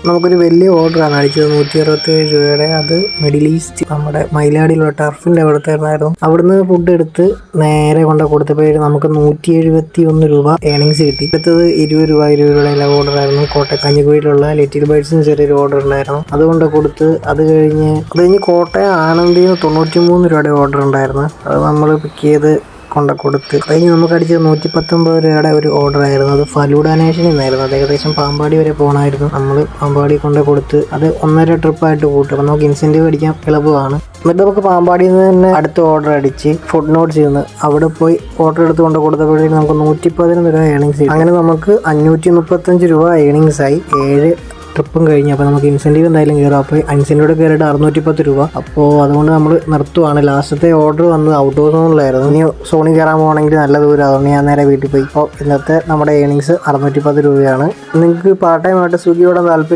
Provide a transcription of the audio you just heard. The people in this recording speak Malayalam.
നമുക്കൊരു വലിയ ഓർഡറാണ് അടിച്ചത് 167 രൂപയുടെ. അത് മിഡിൽ ഈസ്റ്റ് നമ്മുടെ മയിലാടിയിലുള്ള ടർഫിൻ്റെ അവിടുത്തായിരുന്നു. അവിടുന്ന് ഫുഡ് എടുത്ത് നേരെ കൊണ്ട് കൊടുത്തപ്പോഴേക്കും നമുക്ക് 171 രൂപ ഏണിങ്സ് കിട്ടി. അടുത്തത് 20 രൂപയുടെ എല്ലാ ഓർഡറായിരുന്നു. കോട്ടയം കഞ്ഞിക്കുഴിയിലുള്ള ലിറ്റിൽ ബേർഡ്സിന് ചെറിയൊരു ഓർഡർ ഉണ്ടായിരുന്നു, അതുകൊണ്ട് കൊടുത്ത്. അത് കഴിഞ്ഞ് കോട്ടയം ആനന്ദിന്ന് 93 രൂപയുടെ ഓർഡർ ഉണ്ടായിരുന്നു. അത് നമ്മൾ പിക്ക് ചെയ്ത് കൊടുത്ത് കഴിഞ്ഞ് നമുക്ക് അടിച്ചത് 119 രൂപയുടെ ഒരു ഓർഡർ ആയിരുന്നു. അത് ഫലൂഡ നേഷനിൽ നിന്നായിരുന്നു. അത് ഏകദേശം പാമ്പാടി വരെ പോകണമായിരുന്നു. നമ്മൾ പാമ്പാടി കൊടുത്ത് അത് 1.5 ട്രിപ്പായിട്ട് കൂട്ടും. അപ്പം നമുക്ക് ഇൻസെൻറ്റീവ് അടിക്കാൻ എളുപ്പമാണ്. എന്നിട്ട് നമുക്ക് പാമ്പാടിയിൽ നിന്ന് തന്നെ അടുത്ത ഓർഡർ അടിച്ച് ഫുഡ് നോട്ട്സ് ചെയ്യുന്നു. അവിടെ പോയി ഓർഡർ എടുത്ത് കൊടുത്തപ്പോഴേക്കും നമുക്ക് 111 രൂപ ഏണിങ്സ്. അങ്ങനെ നമുക്ക് 535 രൂപ ഏണിങ്സ് ആയി 7 ട്രിപ്പും കഴിഞ്ഞ്. അപ്പോൾ നമുക്ക് ഇൻസെൻറ്റീവ് എന്തായാലും കയറും. അപ്പോൾ ഇൻസെൻറ്റീവ് കയറിയിട്ട് 610 രൂപ. അപ്പോൾ അതുകൊണ്ട് നമ്മൾ നിർത്തുവാണ്. ലാസ്റ്റത്തെ ഓർഡർ വന്നത് ഔട്ട് ഓഫ് സോണിലായിരുന്നു. ഇനി സോണിൽ കയറാൻ പോകണമെങ്കിൽ നല്ല ദൂരം, അതുകൊണ്ട് ഞാൻ നേരെ വീട്ടിൽ പോയി. അപ്പോൾ ഇന്നത്തെ നമ്മുടെ ഏണിങ്സ് 610 രൂപയാണ്. നിങ്ങൾക്ക് പാർട്ട് ടൈം ആയിട്ട് സ്വിഗ്ഗിയോടെ താല്പര്യം